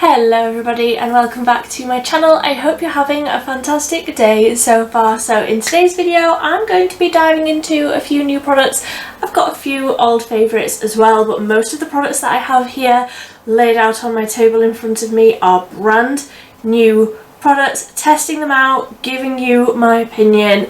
Hello everybody and welcome back to my channel. I hope you're having a fantastic day so far. So in today's video I'm going to be diving into a few new products. I've got a few old favourites as well, but most of the products that I have here laid out on my table in front of me are brand new products, testing them out, giving you my opinion.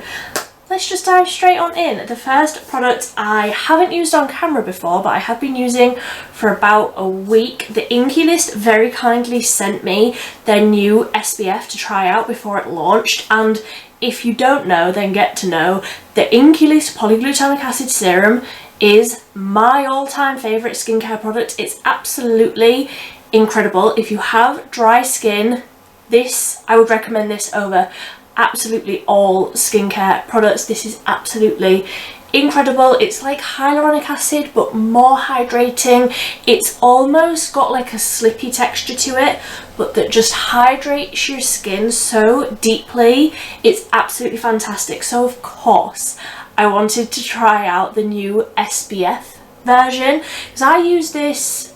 Let's just dive straight on in. The first product I haven't used on camera before, but I have been using for about a week. The Inkey list very kindly sent me their new SPF to try out before it launched, and if you don't know, then get to know. The Inkey list Polyglutamic acid serum is my all-time favourite skincare product. It's absolutely incredible. If you have dry skin, I would recommend this over absolutely all skincare products. This is absolutely incredible. It's like hyaluronic acid but more hydrating. It's almost got like a slippy texture to it, but that just hydrates your skin so deeply. It's absolutely fantastic. So of course I wanted to try out the new SPF version because I use this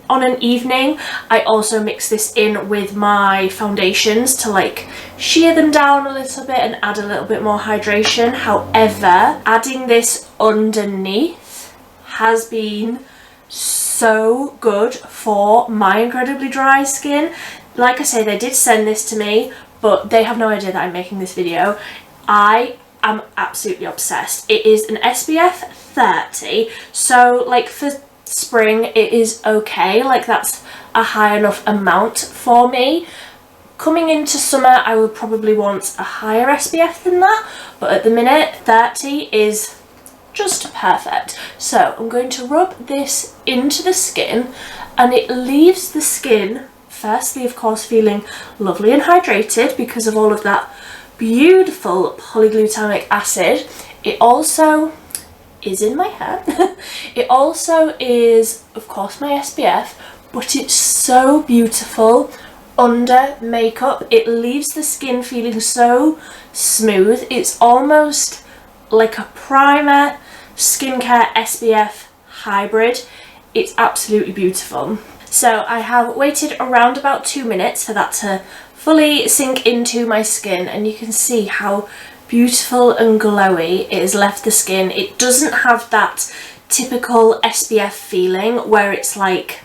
on an evening. I also mix this in with my foundations to like sheer them down a little bit and add a little bit more hydration. However, adding this underneath has been so good for my incredibly dry skin. Like I say, they did send this to me, but they have no idea that I'm making this video. I am absolutely obsessed. It is an SPF 30, so like for spring it is okay, like that's a high enough amount for me. Coming into summer I would probably want a higher SPF than that, but at the minute 30 is just perfect. So I'm going to rub this into the skin and it leaves the skin firstly of course feeling lovely and hydrated because of all of that beautiful polyglutamic acid. It also is in my hair. It also is of course my SPF, but it's so beautiful under makeup. It leaves the skin feeling so smooth. It's almost like a primer skincare SPF hybrid. It's absolutely beautiful. So I have waited around about 2 minutes for that to fully sink into my skin, and you can see how beautiful and glowy it has left the skin. It doesn't have that typical SPF feeling where it's like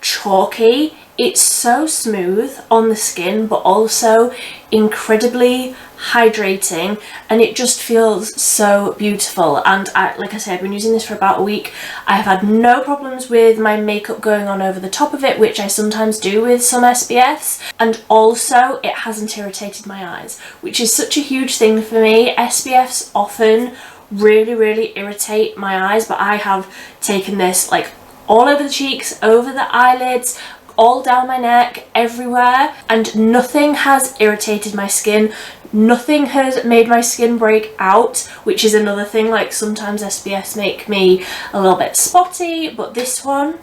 chalky. It's so smooth on the skin but also incredibly hydrating, and it just feels so beautiful. And like I said, I've been using this for about a week. I have had no problems with my makeup going on over the top of it, which I sometimes do with some SPFs, and also it hasn't irritated my eyes, which is such a huge thing for me. SPFs often really irritate my eyes, but I have taken this like all over the cheeks, over the eyelids, all down my neck, everywhere, and nothing has irritated my skin. Nothing has made my skin break out, which is another thing. Like sometimes SPFs make me a little bit spotty, but this one,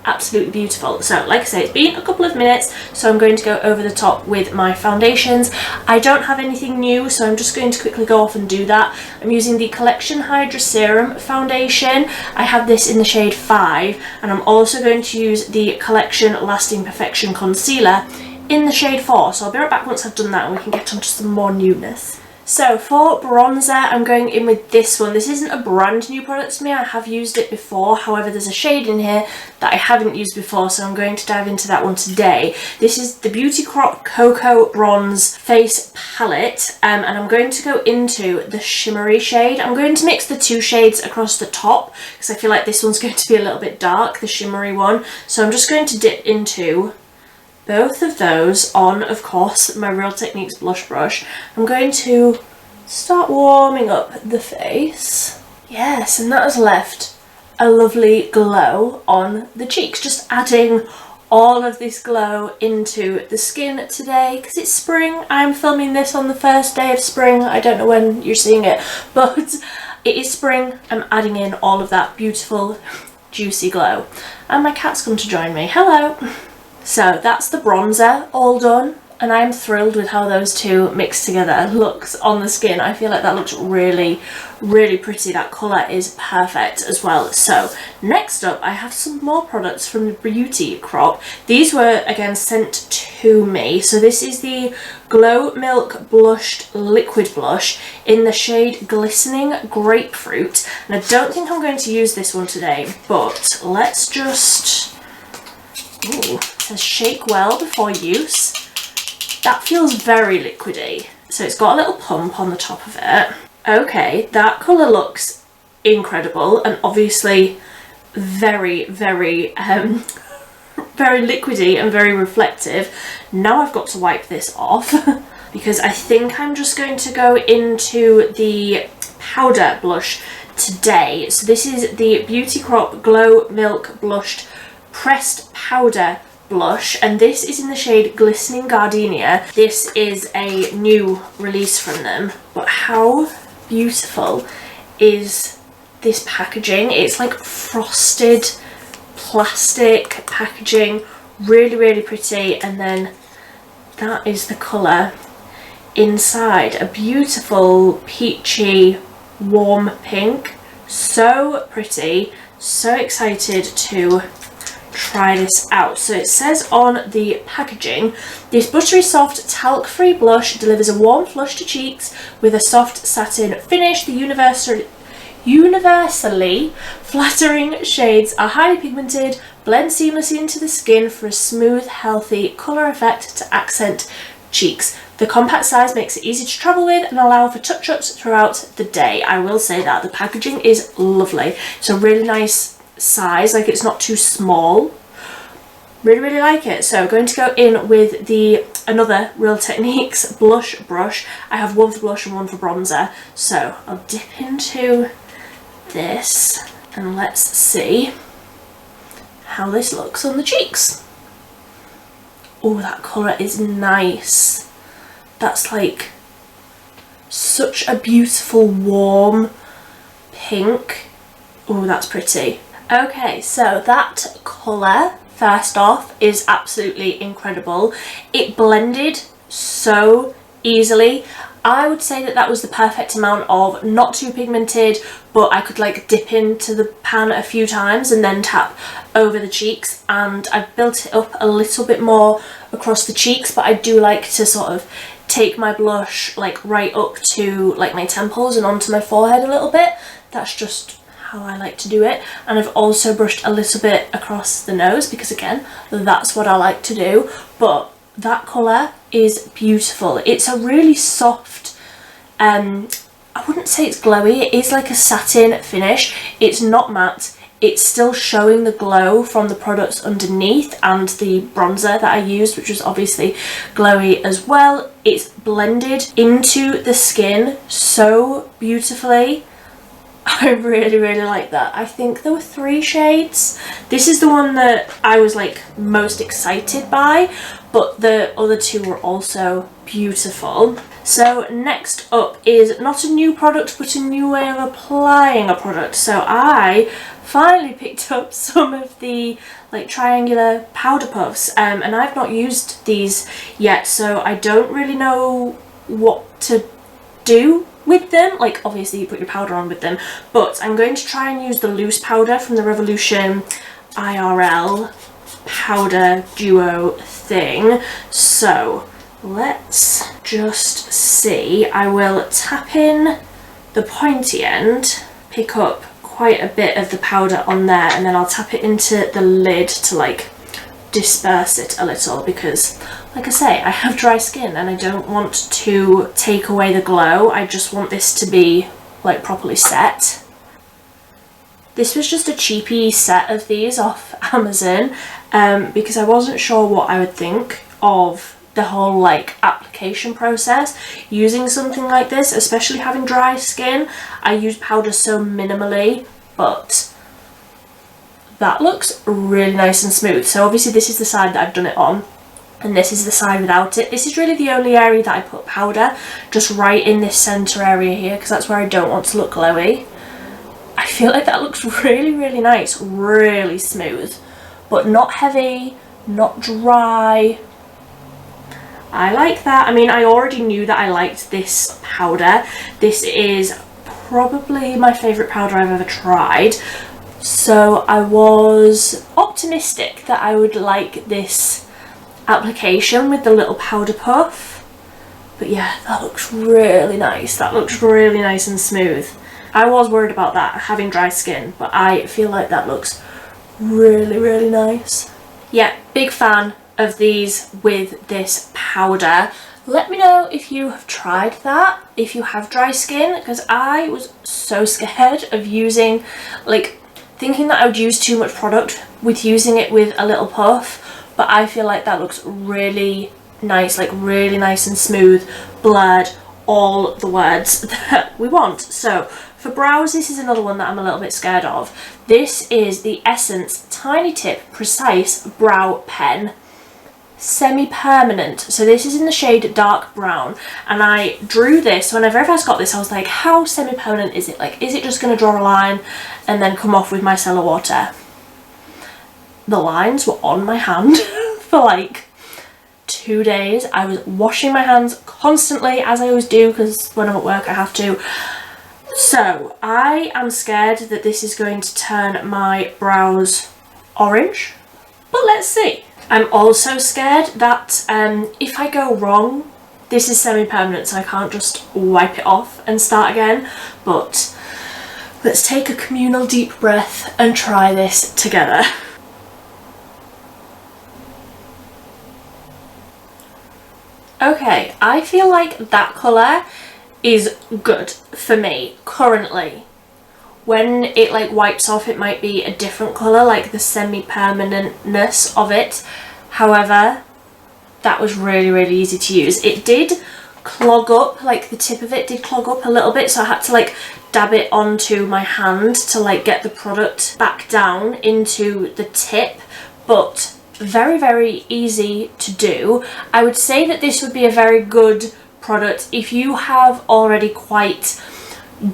absolutely beautiful. So like I say, it's been a couple of minutes, so I'm going to go over the top with my foundations. I don't have anything new, so I'm just going to quickly go off and do that. I'm using the Collection Hydra Serum foundation. I have this in the shade 5, and I'm also going to use the Collection Lasting Perfection concealer in the shade 4. So I'll be right back once I've done that and we can get on to some more newness. So for bronzer, I'm going in with this one. This isn't a brand new product to me. I have used it before. However, there's a shade in here that I haven't used before, so I'm going to dive into that one today. This is the Beauty Crock Coco Bronze Face Palette, and I'm going to go into the shimmery shade. I'm going to mix the two shades across the top because I feel like this one's going to be a little bit dark, the shimmery one. So I'm just going to dip into both of those on, of course, my Real Techniques blush brush. I'm going to start warming up the face. Yes, and that has left a lovely glow on the cheeks. Just adding all of this glow into the skin today because it's spring. I'm filming this on the first day of spring. I don't know when you're seeing it, but it is spring. I'm adding in all of that beautiful, juicy glow. And my cat's come to join me. Hello! So that's the bronzer all done. and I'm thrilled with how those two mixed together looks on the skin. I feel like that looks really, really pretty. That colour is perfect as well. So next up, I have some more products from the Beauty Crop. These were again sent to me. So this is the Glow Milk Blushed Liquid Blush in the shade Glistening Grapefruit. And I don't think I'm going to use this one today, but let's just... Ooh, it says shake well before use. That feels very liquidy. So it's got a little pump on the top of it. Okay, that colour looks incredible and obviously very, very, very liquidy and very reflective. Now I've got to wipe this off because I think I'm just going to go into the powder blush today. So this is the Beauty Crop Glow Milk Blushed Pressed Powder Blush, and this is in the shade Glistening Gardenia. This is a new release from them, but how beautiful is this packaging? It's like frosted plastic packaging, really, really pretty, and then that is the colour inside, a beautiful peachy warm pink. So pretty, so excited to try this out. So it says on the packaging, this buttery soft talc free blush delivers a warm flush to cheeks with a soft satin finish. The universally flattering shades are highly pigmented, blend seamlessly into the skin for a smooth, healthy colour effect to accent cheeks. The compact size makes it easy to travel with and allow for touch-ups throughout the day. I will say that the packaging is lovely. It's a really nice size, like it's not too small. Really, really like it. So going to go in with the another Real Techniques blush brush. I have one for blush and one for bronzer. So I'll dip into this and let's see how this looks on the cheeks. Oh, that colour is nice. That's like such a beautiful warm pink. Oh, that's pretty. Okay, so that colour, first off, is absolutely incredible. It blended so easily. I would say that that was the perfect amount of not too pigmented, but I could like dip into the pan a few times and then tap over the cheeks, and I've built it up a little bit more across the cheeks, but I do like to sort of take my blush like right up to like my temples and onto my forehead a little bit. That's just how I like to do it. And I've also brushed a little bit across the nose because again, that's what I like to do. But that colour is beautiful. It's a really soft, I wouldn't say it's glowy, it is like a satin finish. It's not matte, it's still showing the glow from the products underneath and the bronzer that I used, which was obviously glowy as well. It's blended into the skin so beautifully. I really, really like that. I think there were 3 shades. This is the one that I was like most excited by, but the other 2 were also beautiful. So next up is not a new product, but a new way of applying a product. So I finally picked up some of the like triangular powder puffs, and I've not used these yet, so I don't really know what to do with them. Like obviously you put your powder on with them, but I'm going to try and use the loose powder from the Revolution IRL powder duo thing. So let's just see. I will tap in the pointy end, pick up quite a bit of the powder on there, and then I'll tap it into the lid to like disperse it a little, because like I say, I have dry skin and I don't want to take away the glow. I just want this to be like properly set. This was just a cheapy set of these off Amazon, because I wasn't sure what I would think of the whole like application process using something like this, especially having dry skin. I use powder so minimally, but that looks really nice and smooth. So obviously this is the side that I've done it on, and this is the side without it. This is really the only area that I put powder, just right in this centre area here, because that's where I don't want to look glowy. I feel like that looks really, really nice, really smooth, but not heavy, not dry. I like that. I mean, I already knew that I liked this powder. This is probably my favourite powder I've ever tried. So I was optimistic that I would like this application with the little powder puff. But yeah, that looks really nice. That looks really nice and smooth. I was worried about that, having dry skin, but I feel like that looks really, really nice. Yeah, big fan of these with this powder. Let me know if you have tried that, if you have dry skin, because I was so scared of using, like, thinking that I would use too much product with using it with a little puff, but I feel like that looks really nice, like really nice and smooth, blurred, all the words that we want. So for brows, this is another one that I'm a little bit scared of. This is the Essence Tiny Tip Precise Brow Pen, semi-permanent. So this is in the shade dark brown, and I drew this whenever I first got this. I was like, how semi-permanent is it? Like, is it just going to draw a line and then come off with my micellar water? The lines were on my hand for like 2 days. I was washing my hands constantly, as I always do, because when I'm at work I have to. So I am scared that this is going to turn my brows orange, but let's see. I'm also scared that if I go wrong, this is semi-permanent, so I can't just wipe it off and start again, but let's take a communal deep breath and try this together. Okay, I feel like that colour is good for me currently. When it like wipes off, it might be a different colour, like the semi-permanentness of it. However, that was really, really easy to use. It did clog up, like the tip of it did clog up a little bit, so I had to like dab it onto my hand to like get the product back down into the tip, but very, very easy to do. I would say that this would be a very good product if you have already quite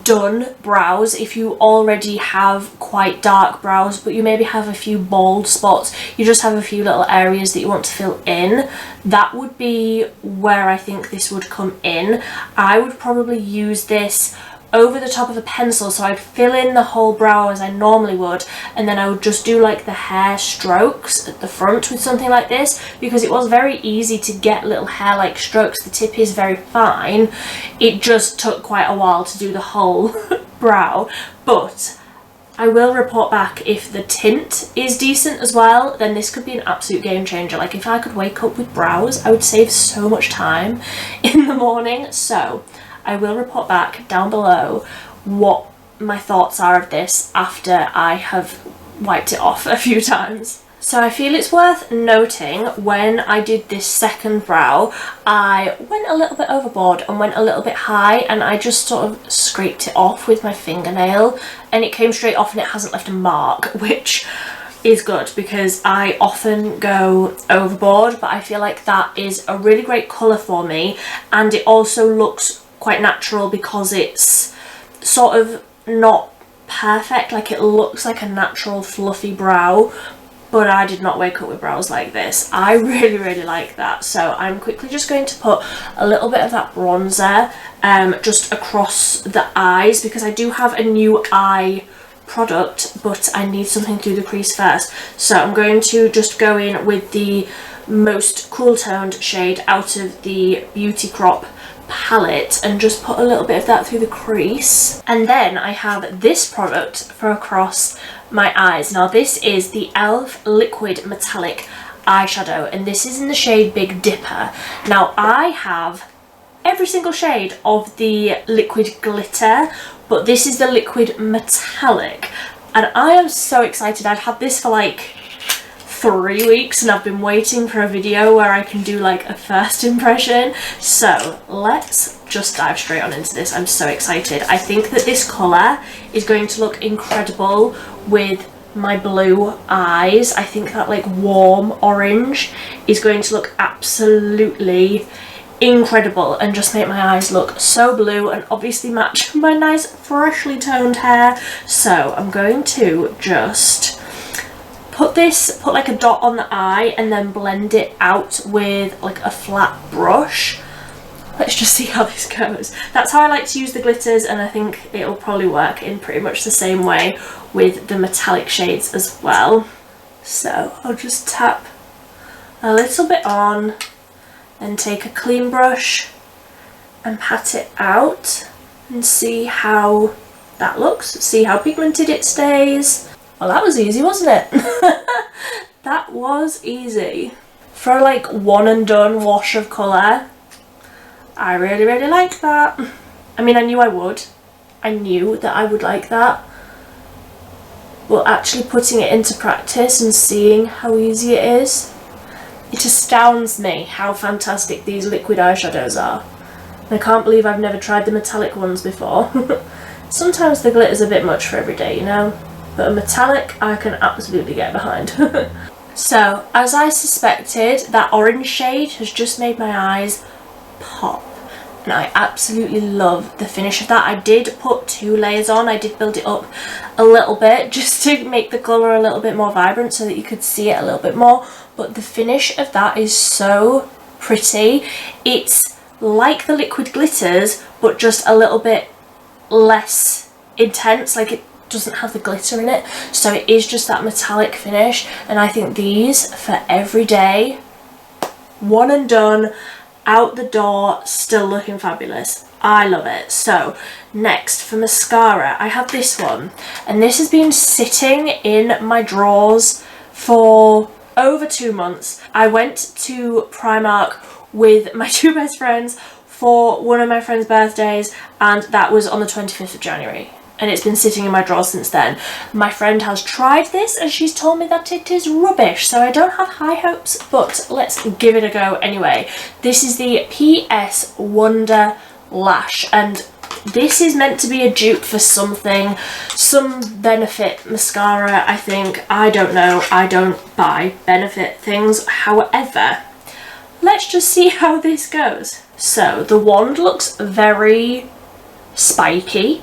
done brows, if you already have quite dark brows but you maybe have a few bald spots, you just have a few little areas that you want to fill in. That would be where I think this would come in. I would probably use this over the top of a pencil, so I'd fill in the whole brow as I normally would, and then I would just do like the hair strokes at the front with something like this, because it was very easy to get little hair like strokes. The tip is very fine. It just took quite a while to do the whole brow, but I will report back if the tint is decent as well. Then this could be an absolute game changer. Like, if I could wake up with brows, I would save so much time in the morning. So I will report back down below what my thoughts are of this after I have wiped it off a few times. So I feel it's worth noting, when I did this second brow, I went a little bit overboard and went a little bit high, and I just sort of scraped it off with my fingernail and it came straight off and it hasn't left a mark, which is good because I often go overboard, but I feel like that is a really great colour for me, and it also looks quite natural because it's sort of not perfect, like it looks like a natural fluffy brow, but I did not wake up with brows like this. I really, really like that. So I'm quickly just going to put a little bit of that bronzer just across the eyes, because I do have a new eye product, but I need something through the crease first. So I'm going to just go in with the most cool toned shade out of the Beauty Crop palette and just put a little bit of that through the crease. And then I have this product for across my eyes. Now this is the e.l.f. Liquid Metallic Eyeshadow, and this is in the shade Big Dipper. Now I have every single shade of the liquid glitter, but this is the liquid metallic, and I am so excited. I've had this for like 3 weeks and I've been waiting for a video where I can do like a first impression. So let's just dive straight on into this. I'm so excited. I think that this colour is going to look incredible with my blue eyes. I think that like warm orange is going to look absolutely incredible and just make my eyes look so blue and obviously match my nice freshly toned hair. So I'm going to just put like a dot on the eye and then blend it out with like a flat brush. Let's just see how this goes. That's how I like to use the glitters, and I think it'll probably work in pretty much the same way with the metallic shades as well. So I'll just tap a little bit on and take a clean brush and pat it out and see how that looks. See how pigmented it stays. Well, that was easy, wasn't it? That was easy. For like one and done wash of colour, I really, really like that. I mean, I knew I would. I knew that I would like that. But actually putting it into practice and seeing how easy it is, it astounds me how fantastic these liquid eyeshadows are. I can't believe I've never tried the metallic ones before. Sometimes the glitter's a bit much for every day, you know? But a metallic I can absolutely get behind. So, as I suspected, that orange shade has just made my eyes pop. And I absolutely love the finish of that. I did put 2 layers on. I did build it up a little bit just to make the colour a little bit more vibrant so that you could see it a little bit more. But the finish of that is so pretty. It's like the liquid glitters, but just a little bit less intense. Like, it doesn't have the glitter in it, so it is just that metallic finish. And I think these for every day, one and done, out the door, still looking fabulous. I love it. So next, for mascara, I have this one, and this has been sitting in my drawers for over 2 months. I went to Primark with my 2 best friends for one of my friend's birthdays, and that was on the 25th of January. And it's been sitting in my drawer since then. My friend has tried this and she's told me that it is rubbish, so I don't have high hopes, but let's give it a go anyway. This is the PS WonderLash, and this is meant to be a dupe for something, some Benefit mascara, I think. I don't know, I don't buy Benefit things. However, let's just see how this goes. So the wand looks very spiky.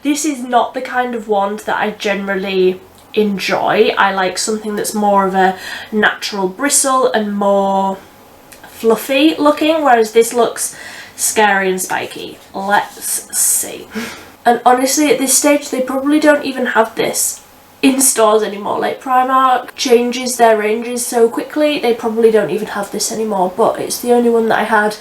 This is not the kind of wand that I generally enjoy. I like something that's more of a natural bristle and more fluffy looking, whereas this looks scary and spiky. Let's see. And honestly, at this stage they probably don't even have this in stores anymore. Like, Primark changes their ranges so quickly, they probably don't even have this anymore, but it's the only one that I had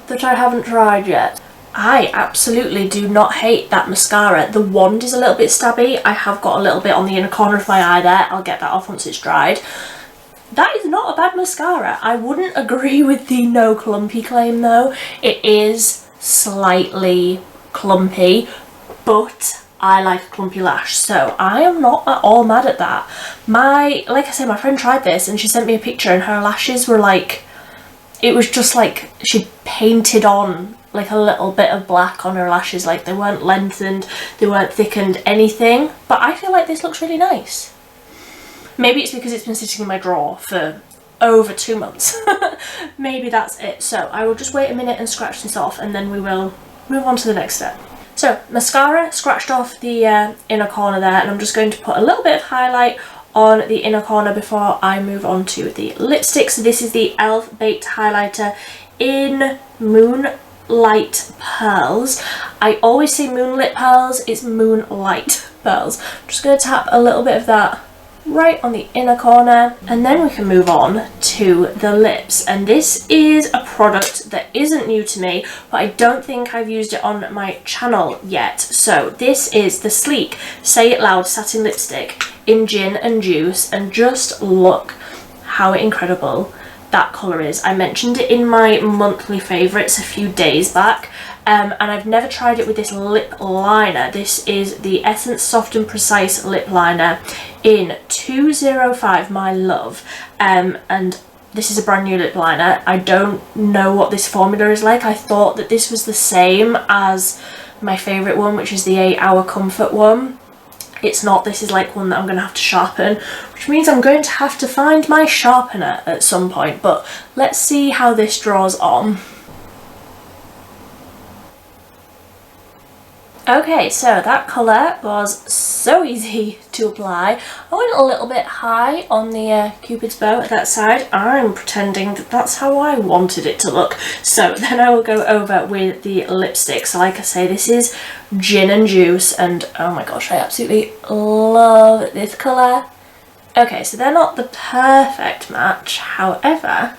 that I haven't tried yet. I absolutely do not hate that mascara. The wand is a little bit stabby. I have got a little bit on the inner corner of my eye there. I'll get that off once it's dried. That is not a bad mascara. I wouldn't agree with the no clumpy claim though. It is slightly clumpy, but I like a clumpy lash, so I am not at all mad at that. Like I said, my friend tried this and she sent me a picture, and her lashes were like, it was just like she'd painted on like a little bit of black on her lashes. Like, they weren't lengthened, they weren't thickened, anything. But I feel like this looks really nice. Maybe it's because it's been sitting in my drawer for over 2 months. Maybe that's it. So I will just wait a minute and scratch this off, and then we will move on to the next step. So mascara, scratched off the inner corner there, and I'm just going to put a little bit of highlight on the inner corner before I move on to the lipstick. So this is the e.l.f. Baked Highlighter in Moonlight Pearls. I always say Moonlit Pearls, it's Moonlight Pearls. I'm just going to tap a little bit of that right on the inner corner, and then we can move on to the lips. And this is a product that isn't new to me, but I don't think I've used it on my channel yet. So this is the Sleek Say It Loud Satin Lipstick in Gin and Juice, and just look how incredible that colour is. I mentioned it in my monthly favourites a few days back, and I've never tried it with this lip liner. This is the Essence Soft and Precise Lip Liner in 205, my love, and this is a brand new lip liner. I don't know what this formula is like. I thought that this was the same as my favourite one, which is the 8 Hour Comfort one. It's not. This is like one that I'm going to have to sharpen, which means I'm going to have to find my sharpener at some point. But let's see how this draws on. Okay, so that colour was so easy to apply. I went a little bit high on the Cupid's bow at that side. I'm pretending that that's how I wanted it to look. So then I will go over with the lipstick. So like I say, this is Gin and Juice, and oh my gosh, I absolutely love this colour. Okay, so they're not the perfect match, however,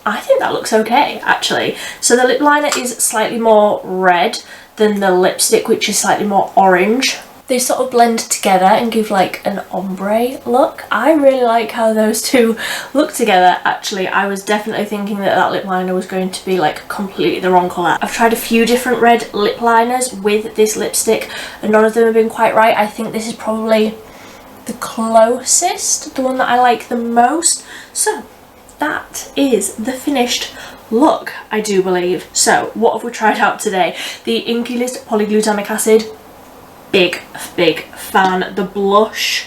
I think that looks okay, actually. So the lip liner is slightly more red than the lipstick, which is slightly more orange. They sort of blend together and give like an ombre look. I really like how those two look together, actually. I was definitely thinking that that lip liner was going to be like completely the wrong colour. I've tried a few different red lip liners with this lipstick and none of them have been quite right. I think this is probably the closest, the one that I like the most. So that is the finished look, I do believe. So what have we tried out today? The Inkey List Polyglutamic Acid, big fan. The blush,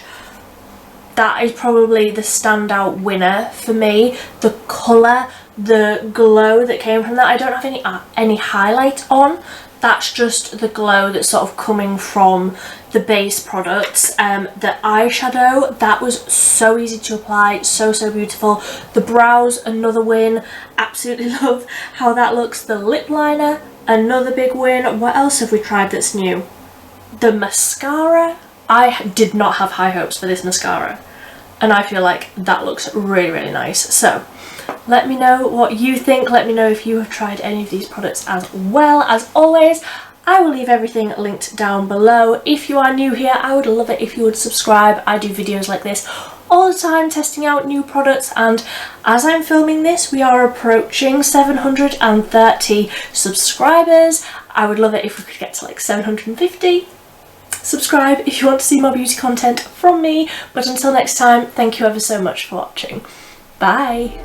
that is probably the standout winner for me. The colour, the glow that came from that, I don't have any highlight on. That's just the glow that's sort of coming from the base products. The eyeshadow, that was so easy to apply, so beautiful. The brows, another win. Absolutely love how that looks. The lip liner, another big win. What else have we tried that's new? The mascara, I did not have high hopes for this mascara, and I feel like that looks really nice. So let me know what you think. Let me know if you have tried any of these products as well. As always, I will leave everything linked down below. If you are new here, I would love it if you would subscribe. I do videos like this all the time, testing out new products, and as I'm filming this, we are approaching 730 subscribers. I would love it if we could get to like 750. Subscribe if you want to see more beauty content from me, but until next time, thank you ever so much for watching. Bye!